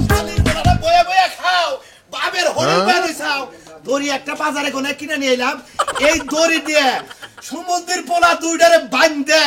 শালির পোলাটা বয়ে বয়ে খাও বাবের হরিণ বাড়ি খাও দড়ি একটা বাজারে কোনে কিনে নিয়ে এলাম এই দড়ি দিয়ে সমুদ্রের পোলা দুইটারে বাঁধে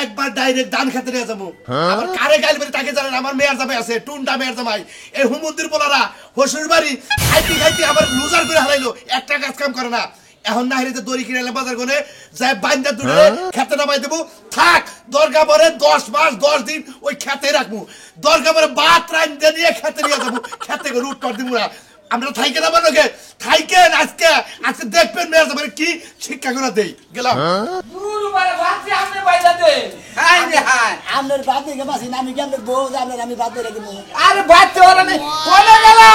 একবার ডাইরেক্ট ধান খেতে নিয়ে যাবো আমার কারে গাইল বেরি তাকে জানেন আমার মেয়ের জামাই আছে টুনটা মেয়ের জামাই এই সমুদ্রের পোলারা হসুর বাড়ি খাইতে খাইতে আমার লুজার করে হারাইলো একটা কাজ কাম করে না এখন না হেরে দড়ি কিনে এলাম বাজার কোনে যাই বাঁধে দুইটারে খেতে নামাই দেবো থাক দরকার পরে 10 মাস 10 দিন ওই খেতে রাখবো দরকার পরে ভাত রাঁধতে নিয়ে খেতে নিয়ে যাবো খেতে করে রুট কর দিব না আমরা থাইকে না বানোকে থাইকেন আজকে আজকে দেখবেন মেয়ের জামাই কি শিক্ষা করে দেই গেলাম দূর বারে ভাত আপনি বাইলা দে হাই রে হাই আমনের বাদ দিয়ে বাসি আমি কেমন বউ আপনার আমি বাদ দিয়ে রেখে আরে ভাত তো ওরা নেই কোনে গেলা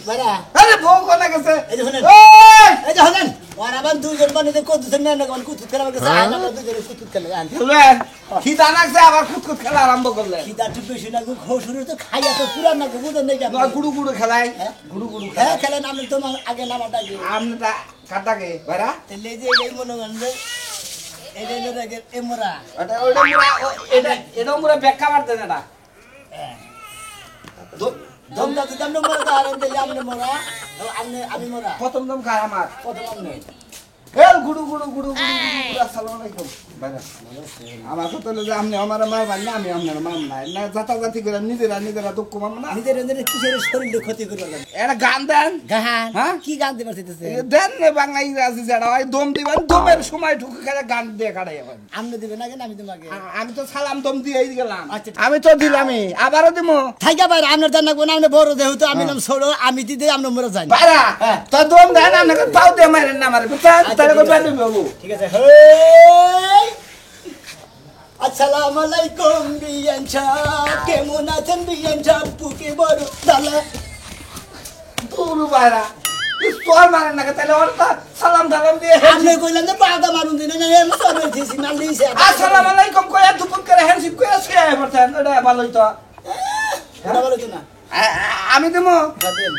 বাড়া আরে বউ কোনে গেছে এই যে শুনেন ওই এই যে শুনেন ওর আবার দুইজন বানিয়ে করতেছেন না কোন কুতুত খেলা গেছে আমরা দুইজন কুতুত খেলা জান শুনলেন খিদা লাগছে আবার কুতকুত খেলা আরম্ভ করলেন খিদা ঠিক বেশি না খসুর তো খাইয়া তো পুরা না বুঝেন নাই কেন গুড়ু গুড়ু খেলাই গুড়ু গুড়ু হ্যাঁ খেলেন আপনি তো আগে নামাটা কি আমটা কাটাকে ভাইরা তাহলে যে এই মনে করেন যে এটা হলো রেগে এমরা এটা ওইটা মুরা এটা মুরা ব্যাখ্যা মারতে না দমদা তো দমদা মরা তাহলে দিলে আপনি মরা আমি মরা প্রথম দম খায় আমার কত নাম নেই হেল গুড়ু গুড়ু গুড়ু গুড়ু গুড়ু আসসালামু আলাইকুম ভাইরা আমার তো যে আপনি আমার মা বান্না আমি আপনার মা না জাতি করে নিজেরা দুঃখ মাম না নিজের কিসের শরীরে ক্ষতি করবে এটা গান দেন গান হ্যাঁ কি গান দিবার চাইতেছে দেন না বাংলা ইংরেজি যারা হয় দম দিবেন দমের সময় ঢুকে খেলে গান দিয়ে কাটাই এখন আপনি দিবেন না কেন আমি তোমাকে আমি তো সালাম দম দিয়েই গেলাম আচ্ছা আমি তো দিলামই আবারও দিমু থাইকা বাইরে আপনার জানা কোন আপনি বড় যেহেতু আমি নাম ছোট আমি দিতে আমরা মরে যাই বাইরা তো দম দেন আপনাকে পাও দিয়ে মারেন না মারে বুঝছেন তাহলে কই বেঁধে বাবু ঠিক আছে হেই আসসালামু আলাইকুম বিয়ান সাহেব কেমন আছেন বিয়ান সাহেব পুকে বড় দালা দূর বাইরা তোর মারেন না তাহলে ওর তো সালাম দালাম দিয়ে আপনি কইলেন যে পাগা মারুন দিন না এম সবে দিছি না লিছে আসসালামু আলাইকুম কইয়া দুপুর করে হ্যান্ডশিপ কইয়া শুয়ে পড়ছেন এটা ভালোই তো এটা বলো তো না আমি দেবো দেন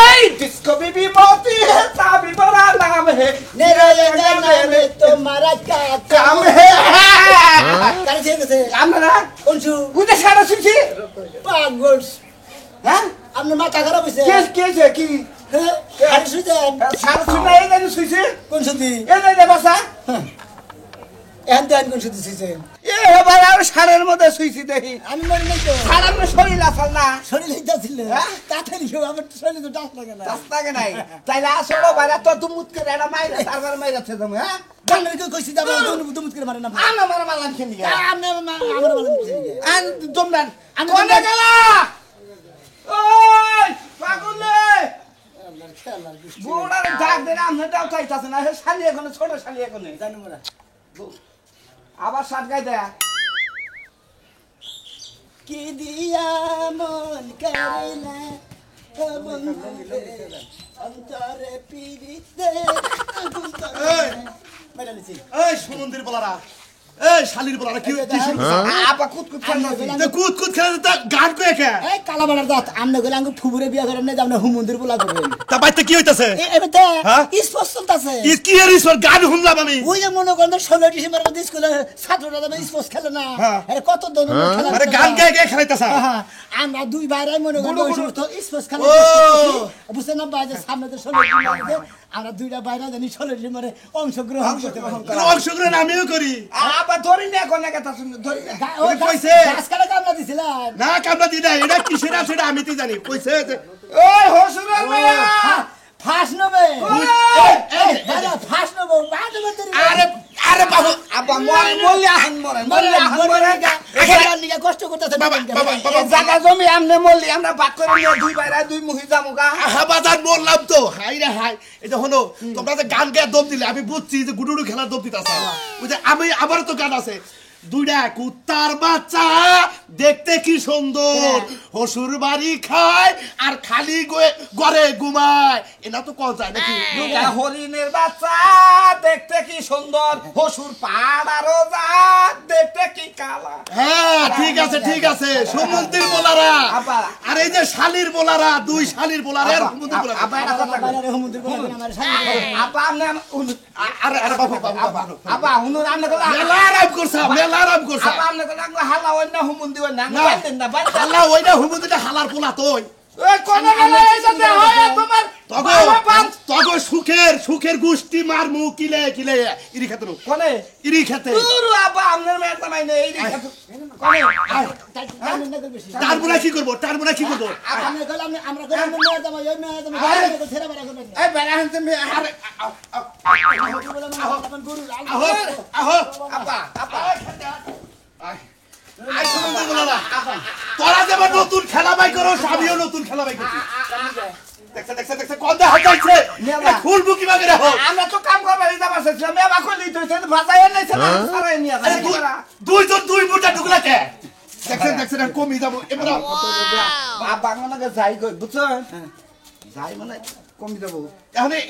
এই ডিস্কো বিবি मोती है साबी बड़ा नाम है मेरा ये नाम है तुम्हारा क्या काम है কারে গেছে আমরা কোনছু বুঝে সারা শুনছি পাগল হ্যাঁ আপনার মাথা খারাপ হইছে কে কি হ্যাঁ আর শুইছেন সারা শুনে এই জানি শুইছে কোন সুদি এই যে বাসা এখান থেকে কোন সুদি শুইছেন এ এবার আর সারের মধ্যে শুইছি দেখি আমি মনে নাই তো সারার মধ্যে শরীর আসাল না শরীর যাচ্ছিল তাড়াতাড়ি কেউ আমার শরীর তো ডাক লাগে না রাস্তাকে নাই তাইলে আসলো বাইরে তো দুমুত করে এটা মাইরা তারপর মাইরাছে তুমি হ্যাঁ বাংলা কেউ কইছি যাবো দুমুত করে মারে না আনা মারা মালান খেলি আপনি আমার বলেন আন দমদান আমি কোনে গেলা ওই পাগলে আল্লাহর খেলা বুড়ার ডাক দেন আমনে দাও চাইতাছে না হে শালি এখন ছোট শালি এখন জানো মোরা আবার সাত গাই দেয়া কি দিয়া মন করে না অন্তরে পিরিতে মেডালিছি এই সমুদ্রের পোলারা এই শালির পোলারা কি আপা কুতকুত খান কুত কুত খেলে তা গান কয়ে কে এই কালা বাড়ার দাঁত আমনে গেলে আঙ্গু ফুবুরে বিয়া করেন না যাবনা হুমন্দির পোলা করবেন তা বাইতে কি হইতাছে এবারে হ্যাঁ? স্পষ্ট চলতেছে কি এর ঈশ্বর গান শুনলাম আমি ওই যে মনে করেন 16 ডিসেম্বর মধ্যে স্কুলে ছাত্ররা যাবে স্পোর্টস খেলে না হ্যাঁ। আরে কত ধরনের খেলা আরে গান গায়ে গায়ে খেলাইতাছে হ্যাঁ, আমরা দুই ভাইরাই মনে করেন ওই সমস্ত স্পোর্টস খেলা ও। বুঝছেন না ভাই যে সামনে তো 16 ডিসেম্বর আমরা দুইটা ভাইরা জানি 16 ডিসেম্বরে অংশগ্রহণ করতে পারি অংশগ্রহণ আমিও করি আপা ধরি না কোনে কথা শুন ধরি না ওই কইছে। গাছ কাটা কামলা দিছিলেন না কামলা দি না এটা কিসের আছে এটা আমি তো জানি কইছে যে ওই হসুরের মেয়া ফাঁস নেবে এই, ভাইরা ফাঁস নেবে বাদ মধ্যে আরে আরে বাবু আপা মরলে আহন মরে নিয়ে কষ্ট করতেছে বাবা বাবা বাবা জায়গা জমি আমনে মরলি আমরা বাক করে নিয়ে দুই বাইরা দুই মুখি যামুগা হাবাজার বললাম তো হাই রে হাই এটা হলো তোমরা যে গান গায়ে দম দিলে আমি বুঝছি যে গুডুডু খেলার দম দিতাছে ওই যে আমি আবার তো গান আছে দুইটা কুত্তার বাচ্চা দেখতে কি সুন্দর হসুর বাড়ি খায় আর খালি ঘরে ঘুমায় এটা তো কোন যায় নাকি দুটা হরিণের বাচ্চা দেখতে কি সুন্দর হসুর পাড়ারও যা দেখতে কি কালা হ্যাঁ ঠিক আছে সমুদ্রের বোলারা আপা। আর এই যে শালির বোলারা দুই শালির বোলারা আর সমুদ্রের বোলারা আপা এটা কথা কই। বাইরে হুমন্দির বলে আমার সামনে আপা আমনে আরে আরে বাবু আপা হুনুর আমনে কলা মেলা আরাম করছা আপা আমনে কলা হালা অন্য হুমুন দিবেন না না বাইতেন না বাইতেন হালা ওইটা হুমুদিটা হালার পোলা তুই ওই কোন গেলে এই যে হয় তোমার তগো সুখের গোষ্ঠী মার মু কিলে কিলে ইরি খেতে কোনে ইরি খেতে দূর আবা আপনার মেয়ের জামাই নেই এই কোনে তারপরে কি করবো আমরা গেলাম আমরা গেলাম মেয়ে জামাই ওই মেয়ে জামাই ছেড়ে বেড়া করবেন এই বেড়া হানতে মেয়ে আরে গরু আহো আহো আপা আপা আই শুনুন বলো না তোরা যেমন নতুন খেলা বাই করো আমিও নতুন খেলা বাই করছি দেখছে কোন দে হাজাইছে ফুল বুকি মাগে রাখো আমরা তো কাম করব এই যাবা সে মেয়ে বাকো লই তো ভাজায় নাই সারা নিয়া দুইজন দুই মুঠা ঢুকলা কে দেখছে না কমি যাবো এবার বাংলাকে যাই কই বুঝছো যাই মানে কমি যাব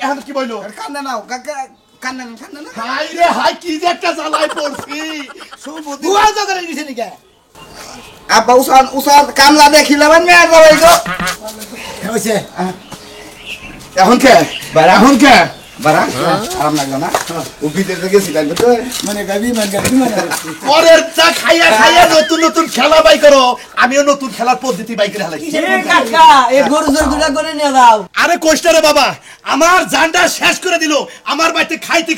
এখন কি বইলো কান্দে নাও কাকা কান্দে না হাই রে হাই কি যে একটা জ্বালাই পড়ছি সুবুদ্ধি বুয়া জগরে দিছে নিকা আব্বা উসান কামলা দেখিলাম মেয়ে যাবাই গো হইছে এখন কে বারা আরাম লাগলো না ও ভিতরে গেছি লাগবে তো মানে গাবি মানে পরের চা খাইয়া নতুন খেলা বাই করো আমিও নতুন খেলার পদ্ধতি বাই করে হালাই কাকা এই গরু জোর দুটা করে নিয়ে যাও আরে কোষ্টারে বাবা আমার জানটা শেষ করে দিল আমার বাড়িতে খাইতে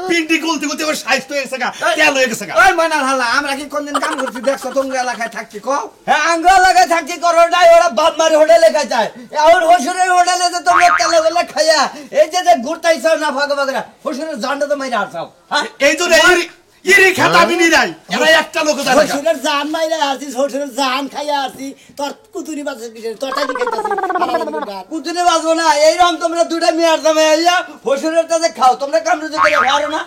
পিন্ডি গলতে ওর স্বাস্থ্য হয়ে গেছে তেল হয়ে গেছে ওই ময়নাল হাল্লা আমরা কি কোনদিন কাম করছি দেখছো তোমরা এলাকায় থাকছি কও হ্যাঁ আঙ্গ লাগায় থাকি করো নাই ওরা বাপমার হোটেলে খাই যায় আর হসুরের হোটেলে যে তোমরা তেলে বেলা খাইয়া এই যে ঘুরতাইছো না ভাগবাগরা হসুরের জানটা তো মাইরা আসাও এই জন্য ইরি খাতা আমি নিরাই এরা একটা লোক জানে হসুরের জান মাইরা আসছিস হসুরের জান খাইয়া আসছি তোর কুতুরি বাজে তোর টাকি খাইতাছিস কুতুরি বাজবো না এইরকম তোমরা দুইটা মেয়ার দামে আইয়া হসুরের কাছে খাও তোমরা কাম রুজি করে পারো না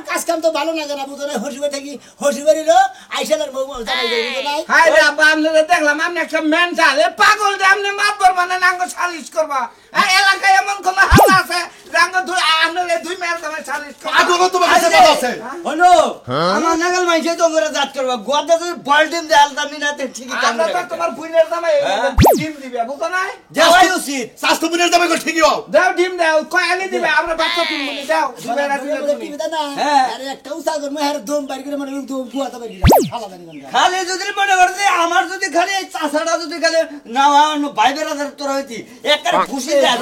কাজ কাম তো ভালো না জানা বুঝো না হসুরে থাকি হসুরেরও আইসালের বউ জানাই বুঝো নাই হাই রে আব্বা আমরা দেখলাম আপনি একটা মেন্টাল এ পাগল যে আপনি মাতবর মানে নাঙ্গ সালিশ করবা এই এলাকায় এমন কোন হাল্লা আছে রাঙ্গ দুই আপনারে দুই মেয়ের দামে সালিশ করবা পাগল তোমার কাছে বাদ আছে হলো আমার নাগাল মাইছে তো আমরা জাত করবা গোয়াদা তো বলডিম দেয়াল দামি না তে ঠিকই কাম আমরা তো তোমার বুইনের দামে ডিম দিবে বুঝো না যাওয়াই উচিত স্বাস্থ্য বুনের যাবে কো ঠিকই হও দাও ডিম দাও কয় আনি দিবে আমরা বাচ্চা তুমি দাও দিবে না দিবে না আরে একটা উসা করব আর দম বাইর করে মানে দম গুয়াতা বাইর ফালা জানি না খালি যদি মনে করে যে আমার যদি খালি এই চাষাটা যদি খালি না বাইবের আধার তোর হইতি একটা খুশি দেন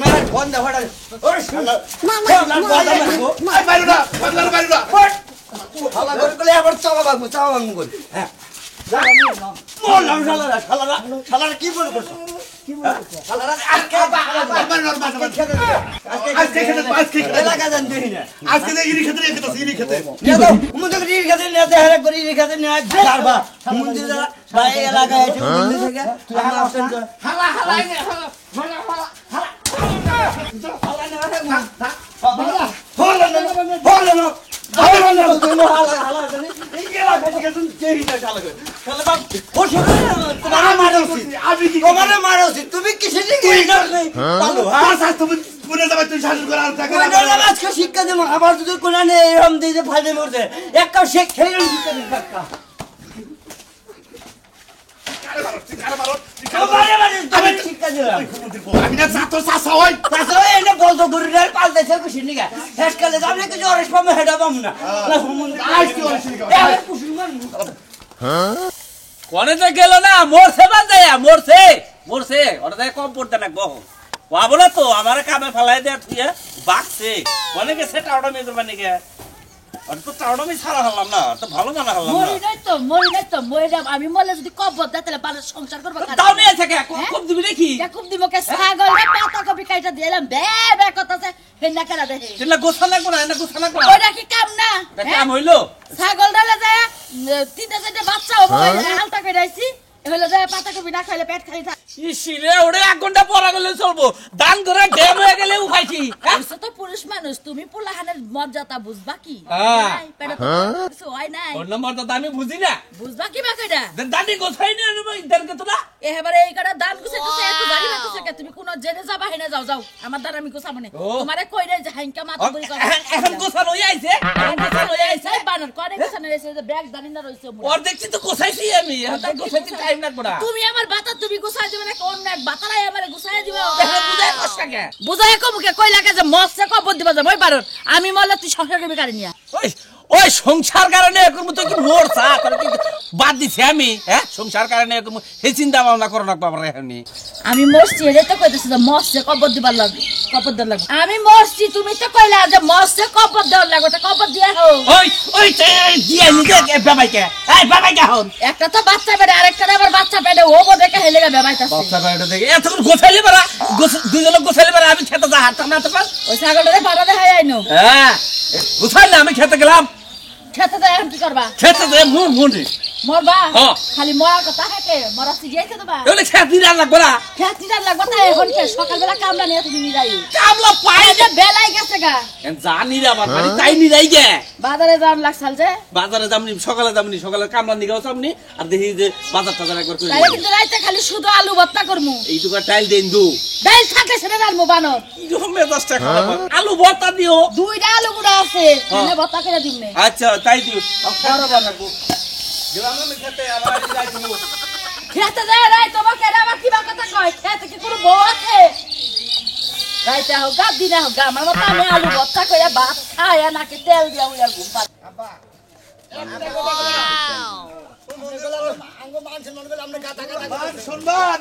মানে ফোন দে হড়া ওরে শালা আই বাইরো না বাইরো না ফালা করে গেলে আবার চাওয়া বাগবো কই হ্যাঁ মোলাম শালারা কি বল করছ কি বল করছ শালারা আজকে আজকে এলাকা জান দেই না আজকে ইরি খেতে ইরি খেতে নিয়ে দাও মুদক ইরি খেতে নিয়ে দে হারে করে ইরি খেতে নিয়ে ছাড়বা মন্দির ভাই এলাকা আছে মন্দির থেকে তুই আমার অপশন কর হালা হালা তুমি কিসে শিক্ষা দেবো আবার যদি কোন এরম দিয়ে ফাইদে মরছে এক কাপ শেখ খেয়ে শিক্ষা দিলাম আমি না ছাত্র চাষা হয় তাছাড়া এনে বলতো গরুর পাল্টাইছে খুশি নিগা শেষ কালে আপনি কিছু অরেশ পাবো হেঁটা পাবো না কোনে তো গেল না মরছে বাদে মরছে ওটা তাই কম পড়তে না গহ পাবো না তো আমার কামে ফেলাই দেয় তুই বাকছে কোনে গেছে টাউটা মেয়ে করবা নাকি আর তো টাউটা আমি সারা হলাম না তো ভালো মানা হলাম না মরি নাই তো আমি মরলে যদি কবর দেয় তাহলে বাড়ির সংসার করবো তাও নিয়ে থাকে খুব দিবি নাকি খুব দিব কে ছাগল পাতা কপি কাইটা দিলাম বে কথাছে হেন্না কেনা দেখে সেটা গোছা লাগবো না এটা গোছা লাগবো না ওইটা কি কাম না কাম হইলো ছাগল ডালে যায় তিনটা চারটে বাচ্চা হবো আলতা করে আইছি হইলো যায় পাতা কপি না খাইলে পেট খালি থাকে ইসিরে ওরে 1 ঘন্টা পড়া গেলে চলবো দান করে ড্যাম হয়ে গেলে উঠাইছি তুই তো পুরুষ মানুষ তুমি পোলাহানের মর্যাদা বুঝবা কি পেটে কিছু হয় নাই ওর নম্বর তো আমি বুঝি না বুঝবা কি বাকিটা দানি গোছাই না ইদারকে তোরা এবারে এই কটা দান গুছাইতেছে এত গাড়ি বাঁচতেছে তুমি কোন জেনে যাবা হেনে যাও আমার দ্বারা আমি গোছাবো না তোমারে কই রে যে হাইঙ্কা মাথা বই কর এখন গোছানো আইছে বানর করে গোছানো রইছে যে ব্যাগ দানি না রইছে ওর দেখছি তো গোছাইছি আমি এখন গোছাইতে টাইম লাগবে না তুমি আমার বাতা তুমি গুছাই দিবে না কোন এক বাতারাই আমারে গুছাই দিবা বুঝাই কষ্ট কে বুঝাই কমুকে কই লাগে যে মস্তে কবর দিবা যে মই পারর আমি মরলে তুই সংসার করবি কারে নিয়া ওই সংসার কারণে এরকম তো কি মরছা তোরা কি বাদ দিছি আমি হ্যাঁ সংসার কারণে এরকম হে চিন্তা ভাবনা করো না বাবা এখানে আমি মরছি এটাই তো কইতেছি যে মরছে কবর দিবার লাগে কবর দেওয়ার লাগে আমি মরছি তুমি তো কইলা যে মরছে কবর দেওয়ার লাগে ওটা কবর দিয়া হোক ওই ওই দিয়ে নিতে বাবাইকে এই বাবাইকে হন একটা তো বাচ্চা পেটে আরেকটা আবার বাচ্চা পেটে ও দেখে হেলে গেবে বাইতাছে বাচ্চা বাইরে থেকে এতক্ষণ গোছাইলে পারা দুইজনে গোছাইলে পারা আমি খেতে যা হাত না তো পার ওই ছাগলটারে পাড়া দেখাই আইনো হ্যাঁ গোছাই না আমি খেতে গেলাম খেতে যায় এখন কি করবা খেতে যে মুন মরবা হ্যাঁ। খালি মরার কথা হেঁটে মরা সিজিয়াইতে দেবা এগুলো খেতে দিন লাগবে না খেতিটার লাগবে তাই এখন সকালবেলা কামলা নিয়ে তুমি যাই কামলা পাই যে বেলাই গেছে গা জানি রে আমার বাড়ি তাই নি যাই গে বাজারে যাওয়ার লাগছাল যে বাজারে যামনি সকালে কামলা নিগাও সামনি আর দেখি যে বাজার টাজার একবার করে তাহলে কিন্তু রাইতে খালি শুধু আলু ভর্তা করমু এইটুকু টাইল দেন দু ডাল থাকে সেটা ডালমু বানর কিরকম মেজাজটা খারাপ আলু ভর্তা দিও দুইটা আলু গুঁড়া আছে এনে ভর্তা করে দিমনে আচ্ছা তাই দিও খারাপ রাখবো গ্রামে খেতে আবার যাই তুমি খেতে যায় রাই তোমাকে আবার কিবা কথা কয় খেতে কি কোনো বউ আছে রাইতে হোক গা দিনে হোক গা আমার মতো আমি আলু ভর্তা করে ভাত খাই আর নাকি তেল দিয়া উইয়া ঘুম পাড়ি।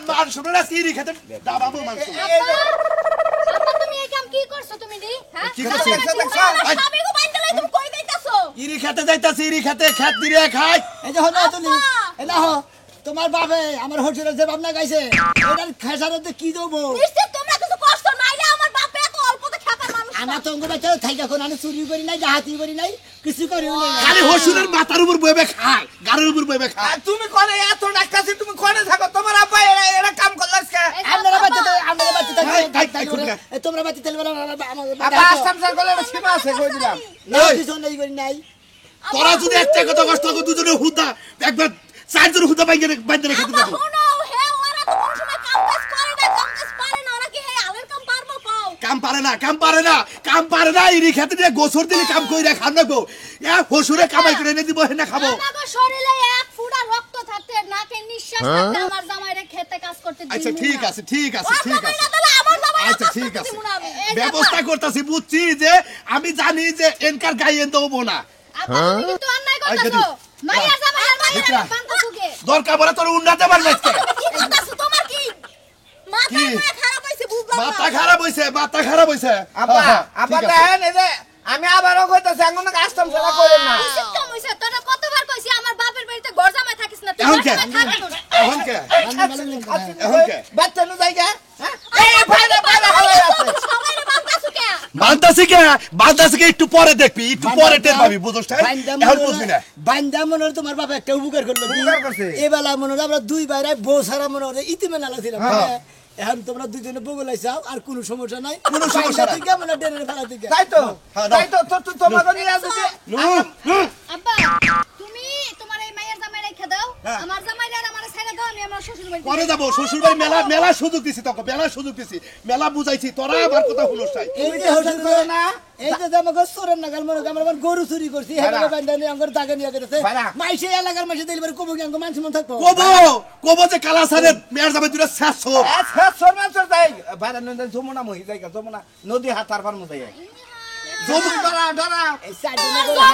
মান সম্মান আজকে ইরি খেতে দাবাবো মান সম্মান। আপা তুমি এই কাম কি করছো তুমি দি হ্যাঁ কি করছি? আমি গো বাইন্দা লাই তুমি কই যাইতাছো ইরি খেতে যাইতাছি ইরি খেতে খেত দিরে খাই এই যে হলো তুমি এই না হো তোমার বাপে আমার হোটেলের যে ভাবনা গাইছে এটার খেসারতে কি দেবো নিশ্চয় তোমরা কিছু কষ্ট নাইলে আমার বাপে এত অল্পতে খেপার মানুষ আমার তো অঙ্গ বাচ্চা থাই এখন আমি চুরি করি নাই ডাহাতি করি নাই কিছু করি নাই খালি হসুরের মাথার উপর বইবে খায় গাড়ির উপর বইবে খায় তুমি কোনে এত ডাকাছি তুমি কোনে থাকো তোমার আব্বা এরা কাম করলাস কে আপনারা বাচ্চা থাই, থাই, খুব না। তোমরা বাচ্চা তেল বেলা আব্বা আসাম স্যার করলে একটা সীমা আছে কই দিলাম কিছু নাই করি নাই তোরা যদি একটা কথা কষ্ট করে দুজনে হুদা একবার চারজন হুদা বাইন্দে রেখে দিতে পারবো শুনো হে ওরা তো কোন সময় কাম কাজ করে না কাম কাজ পারে না ওরা কি হে আলের কাম পারবো পাও কাম পারে না ইরি খেতে দিয়ে গোসর দিলে কাম কইরা খান না গো এ হসুরে কামাই করে এনে দিব হেনা খাবো আমার শরীরে এক ফুটা রক্ত থাকতে নাকে নিঃশ্বাস থাকতে আমার জামাইরে খেতে কাজ করতে দিই আচ্ছা ঠিক আছে ঠিক আছে ঠিক আছে আমার জামাই আচ্ছা ঠিক আছে ব্যবস্থা করতেছি বুঝছি যে আমি জানি যে এনকার গায়ে দেবো না আপা তুমি কিন্তু অন্যায় আচ্ছা, করতেছো ঠিক। মাইয়া জামাইয়ের দেখরা। মাইয়া কান্দছো কে দরকার পড়ে তোর উন্নতে পারবে আজকে কি করতেছো তোমার কি মাথা কি? খারাপ হইছে বুঝলাম না মাথা খারাপ হইছে আব্বা হ্যাঁ, আব্বা ঠিক আছে। দেখেন এই যে আমি আবারও কইতাছি এখন আসাম স্যার করেন না উচিত কাম হইছে তোরা কতবার কইছি আমার বাপের বাড়িতে ঘর জামাই থাকিস না তুই এখন ঘর কে? জামাই থাকবি না। এখন কে এখন কে? বাচ্চা নো জায়গা হ্যাঁ এই ফায়দা ফায়দা হয়ে আছে সবাইরে বাঁধতাছো কে বান্দাসি কে একটু পরে দেখবি একটু পরে টের পাবি বুঝছ এখন বুঝবি না বান্দা মনে হয় তোমার বাবা একটা উপকার করলো উপকার করছে। এবেলা মনে হয় আমরা দুই বাইরে বউ সারা মনে হয় ইতিমে নালা ছিলাম হ্যাঁ। এখন তোমরা দুইজনে বগলাই চাও আর কোনো সমস্যা নাই কোনো সমস্যা নাই। থেকে মানে ডেনের ফেলা থেকে তাই তো হ্যাঁ, দাও। তাই তো তোমাকে নিয়ে আসছে আব্বা তুমি তোমার এই মায়ের জামাই রেখে দাও হ্যাঁ। আমার জামাইরে আর আমার ছেড়ে দাও আমি আমার শ্বশুর বাড়ি পরে যাবো শ্বশুর বাড়ি মেলা সুযোগ দিছি তোকে মেলা বুঝাইছি তোরা আমার কথা শুনোস নাই এই যে হোটেল করো না এই যে আমাকে চোরের নাগাল মনে আমরা আমার গরু চুরি করছি হেলে বান্দা নিয়ে আমার দাগে নিয়ে গেছে ভাড়া। মাইসে এলাকার মাইসে দিলে কবো কি আমার মানুষ মন থাকবো কবো যে কালাসারের মেয়ের যাবে দুটা শেষ হোক আচ্ছা শর্মা স্যার যাই বাইরে নদী যমুনা মহি জায়গা যমুনা নদী হাতার পার মতো যাই ডরা ডরা এই চার দিন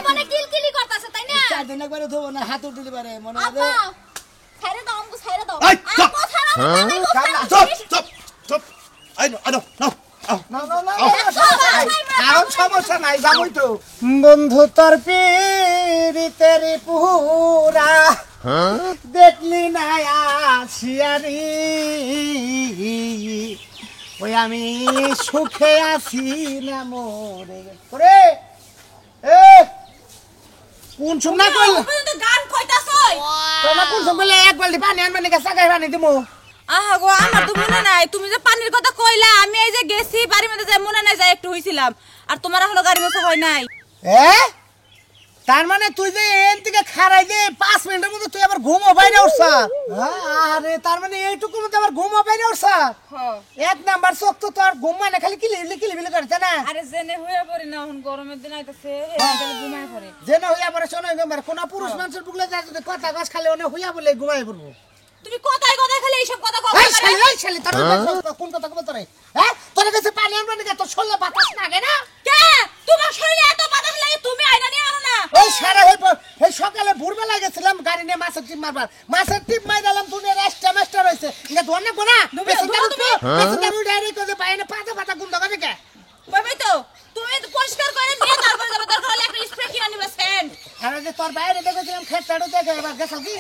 মানে কিলকিলি করতেছে তাই না চার দিন একবারে ধোবো না হাত উঠতে পারে মনে আব্বা হয় ছেড়ে দাও আমাকে ছেড়ে দাও এই, চুপ। আপা ছাড়া দাও চপ আনো না না না কারণ সমস্যা নাই যাবই তো বন্ধু তোর পীড়িতের পুরা দেখলি না আসিয়ারি ওই আমি সুখে আছি না মরে করে এ কোন সময় না কইল কিন্তু গান কইতাছই তোমরা কোন সময় বলে এক বালতি পানি আনবে নাকি সাগাই পানি দিমু আহা গো আমার তো মনে নাই তুমি যে পানির কথা কইলা আমি এই যে গেছি বাড়ির মধ্যে যাই মনে নাই যাই একটু হইছিলাম আর তোমার এখনো গাড়ি মোছা হয় নাই এ তার মানে তুই যে এন থেকে খারাই যে 5 মিনিটের মধ্যে তুই আবার ঘুমও পাই না উঠছ আরে তার মানে এইটুকু মধ্যে আবার ঘুমও পাই না উঠছ এক নাম্বার চোখ তো তোর ঘুম মানে খালি কিলি করছে না আরে জেনে হইয়া পড়ি না এখন গরমের দিন আইতাছে এই ঘুমায় পড়ে যে না হইয়া পরে শোনো গম্বার কোন পুরুষ মানুষের বুকলে যায় যদি কথা গাছ খালে ওনে হইয়া বলে ঘুমাই পড়বো তুমি কথায় কথায় খালি এইসব কথা কও এই শালি তোর কোন কথা কব তোরে হ্যাঁ তোর কাছে পানি আনবে নাকি তোর শরীরে বাতাস লাগে না কে তোমার শরীরে এত বাতাস লাগে তুমি আইনা নিয়ে আনো না ওই সারা এই সকালে ভোরবেলা গেছিলাম গাড়ি নিয়ে মাছের টিপ মারবার, মাছের টিপ মাই দিলাম দুনিয়া রাস্তা মাস্টার হয়েছে ইঙ্গা ধর না কোনা পেছনটা ডাইরেক্ট করে বাইরে পাতা পাতা গুন্ডা করে কে ভাবি তো তুমি তো পরিষ্কার করে নিয়ে তারপরে যাবে, দরকার হলে একটা স্প্রে কিনে নিবে সেন্ট। আরে যে তোর বাইরে দেখেছিলাম খেতটাড়ু দেখে এবার গেছো কি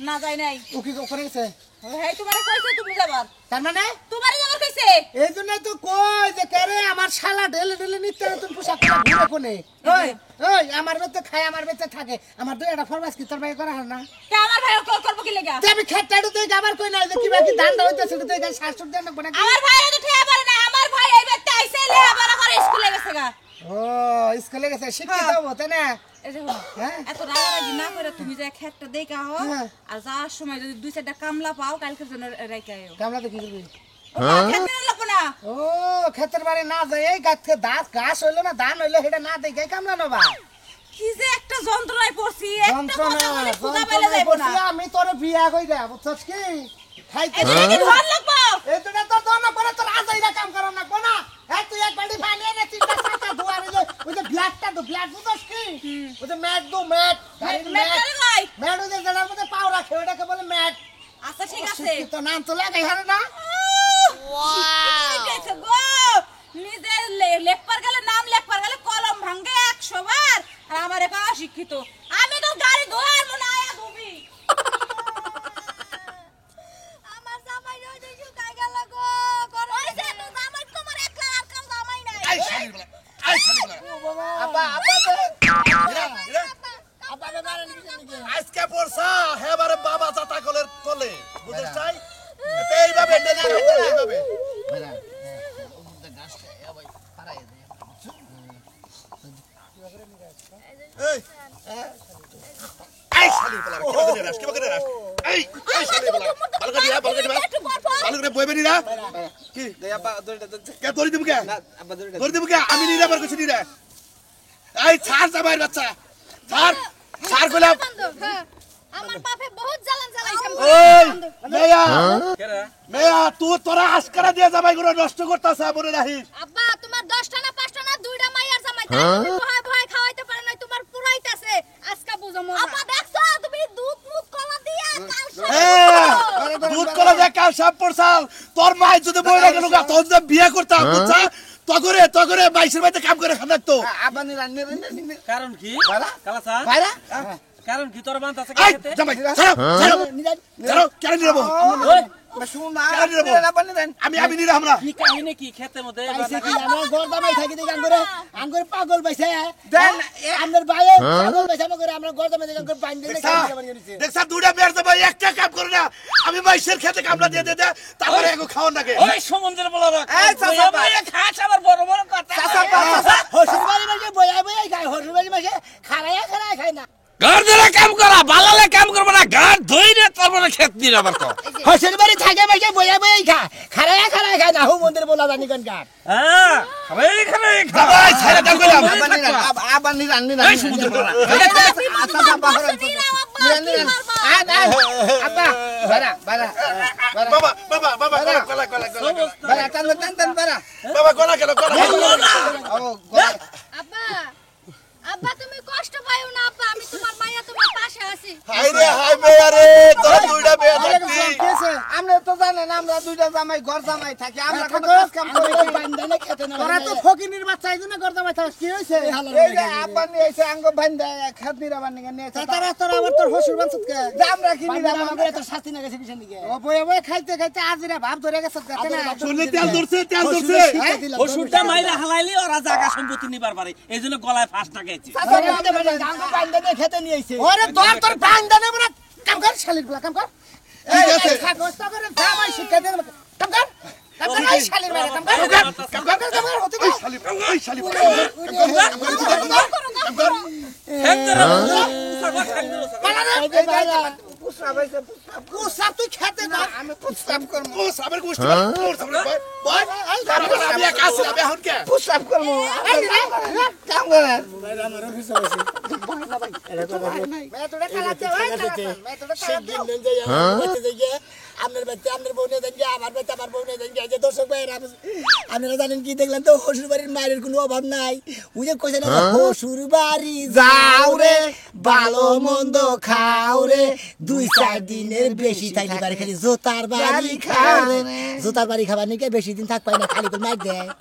না যাই নাই। ও কি করে গেছে? হেই তোমারে কইছে তুমি যাবার, তার মানে তোমারে যাবার কইছে। এই জন্যই তো কই যে কেরে আমার শালা ঢেলে ঢেলে নিতে নতুন পোশাক পরে ঘুরে কোনে ওই ওই আমার বেতে খায় আমার বেতে থাকে আমার দুই একটা ফরমাস কি তোর ভাই করা হয় না কে আমার ভাই করব কি লাগা? আমি খেতটাড়ু দেখে আবার কই না যে কি বাকি ধান্দা হইতাছে তো দেখে শাশুড় দেন না আমার ভাইরে তো ঠেয়া পারে না, আমার ভাই এই বেতে আইছে লে আবার করে স্কুলে গেছে গা। ও স্কুলে গেছে শিক্ষিত হবো তাই না? এই যে এত রাগারাগি না করে তুমি যে খেতটা দেখা হও আর যাওয়ার সময় যদি দুই চারটা কামলা পাও কালকের জন্য রাইখা আইও। কামলা তো কি করবি? খেতে লাগবো না। ও ক্ষেতের বাড়ি না যায় এই গাছে ঘাস হইলো না ধান হইলো সেটা না দেখে কামলা নেবা কি যে একটা যন্ত্রণায় পড়ছি, একটা কথা বলে খুদা পেলে যন্ত্রণায় যাইবো না। পড়ছি, আমি তোরে বিয়া কইরা বুঝছস কি খাইতে এটা কি ধর লাগবো? এই দুটা তো দোন করে তোর আজাইরা কাম করা না কোনা এই তুই এক বাড়ি পানি এনে তিনটা চারটা ধোয়া রে ওই যে ব্লাডটা তো ব্লাড বুঝছস কি ওই যে ম্যাট দো ম্যাট ম্যাট করে গাই। ম্যাট ওই যে জেলার মধ্যে পাও রাখে ওটাকে বলে ম্যাট আচ্ছা ঠিক আছে। তো নাম তো লাগাই হারে না ওয়াও গো নিজের লেখবার গেলে নাম লেখবার গেলে কলম ভাঙে 100 বার আর আমারে কয় শিক্ষিত। আমি তো গাড়ি ধোয়ার মনে আয়া ধুবি। আমার জামাই রই দেখি কাই গেল গো ওই যে তো জামাই তোমার একলা আর কাম জামাই নাই আই শালি বলা আই শালি বলা আপা আপা আপা মারে নিকে আজকে পড়ছা হেবারে বাবা চাতা কলের কোলে বুঝছ তাই এইভাবে ডেনা এইভাবে এই আই শালি বলা কি বলে রাস এই আই শালি বলা ভালো করে দিয়া ভালো করে বইবে নিরা কি দে আপা দড়িটা কে দড়ি দিবি কে না আপা দড়িটা দড়ি দিবি কে আমি নিরা বার কিছু নিরা এই ছাড় জামাইর বাচ্চা ছাড় গোলাপ হ্যাঁ আমার বাপে বহুত জ্বালান জ্বালাইছে ওই মেয়া কেরা মেয়া তুই তোরা আজকারা দিয়ে জামাই গুলো নষ্ট করতাছ মনে রাখিস আব্বা তোমার 10টা না 5টা না 2টা মাইয়ার জামাই তুমি ভয় ভয় খাওয়াইতে পারে না তোমার পুরাইতাছে আজকে বুঝো মজা আব্বা দেখছো তুমি দুধ মুখ কলা দিয়া দুধ কলা দিয়ে কাল সাপ পড়ছাল তোর মাই যদি বইরা গেল গা তোর যদি বিয়ে করতাম বুঝছা তগরে বাইশের বাড়িতে কাম করে খান তো আপা নিরান্নে কারণ কি কালাসা বাইরা কারণ কি তোর বান্ত আছে এই খেতে? জামাই ছাড়ো কেন নিরব ওই, শুন না কেন নিরব আপা নিরান আমি নিরা আমরা কি কাহিনী কি খেতে মধ্যে পাইছে কি আমার গর্দামাই থাকি দেখি আঙ্গুরে পাগল পাইছে দেন আমাদের ভাই পাগল পাইছে আমাদের আমরা গর্দামাই দেখি আঙ্গুর পানি দিয়ে দেখছা দুটা মেয়ের জামাই একটা কাম করে না আমি বাইশের খেতে কামলা দিয়ে দে তারপরে এগো খাওয়ার নাকি ওই সমুদ্রের বলা রাখ এই চাচা খাস আবার বড় বড় কথা হসুর বাড়ি মাঝে বয়া বয়া খায় হসুর বাড়ি মাঝে খারায়া খায় না ঘর ধরে কাম করা বালালে কাম করব না ঘর ধইরে তারপরে খেত দিন আবার কর হসুর বাড়ি থাকে মাঝে বয়া বয়া খারায়া খায় না হো মন্দির বলা জানি কোন গান হ্যাঁ খাবে জামাই ছাইরা দাও কইলাম আপা নিরান এই সমুদ্রের বলা আচ্ছা আপা আব্বা বারা বারা বাবা গলা বারা টান বারা বাবা গলা কেন ও গলা আব্বা আব্বা তুমি কষ্ট পাইও না আব্বা আমি তোমার মাইয়া তোমার পাশে আছি হাই রে হাই মেয়া রে তোরা দুইটা মেয়া থাকতি আমরা তো জানেন আমরা দুইটা জামাই ঘর জামাই থাকি আমরা কত কাজ কাম করি বান্দানে খেতে না তোরা তো ফকিনির বাচ্চা আইছ না গর্দামাই থাক কি হইছে এই যে আপা নিয়ে এসে আঙ্গ বান্দা খাত নিরাবান নিয়ে নিয়ে তারা তোরা আবার তোর হসুর বানছত কে আমরা কি নিরাবান আমরা তো শাস্তি না গেছে বিশাল দিকে ও বয়া বয়া খাইতে খাইতে আজিরা ভাব ধরে গেছে দেখে না শুনলে তেল ধরছে ও সুরটা মাইরা হালাইলি ওরা জায়গা সম্পত্তি নিবার পারে এইজন্য গলায় ফাঁসটা গেছে আঙ্গ বান্দা নিয়ে খেতে নিয়ে এসে ওরে তোর বান্দানে বড় কাম কর শালির গুলা কাম কর ঠিক আছে খাগস্তা করে জামাই শিক্ষা দে কাম কর এই শালির মারে কাম কর হতে গেল ওই শালি পুষা তুই খেতে না আমি পুষ্পাম করব ও সাবের গোষ্ঠী ওর সাবের বয় আমি একা আছি আমি এখন কে পুষ্পাম করব কাম করে আমার অফিসে मैं थोड़ा कला दे भाई मैं थोड़ा कला दे আপনার বাচ্চা আপনার বউ নিয়ে দেন আমার বাচ্চা আমার বউ নিয়ে দেন যে দর্শক ভাইয়েরা আপনারা জানেন কি দেখলেন তো শ্বশুর বাড়ির মায়ের কোনো অভাব নাই ওই যে কইছে না শ্বশুর বাড়ি যাও রে ভালো মন্দ খাও রে 2-4 দিনের বেশি থাকলে বাড়ি খালি জোতার বাড়ি খাও রে জোতার বাড়ি খাবার নিকে বেশি দিন থাক পাই না খালি করে মার দেয়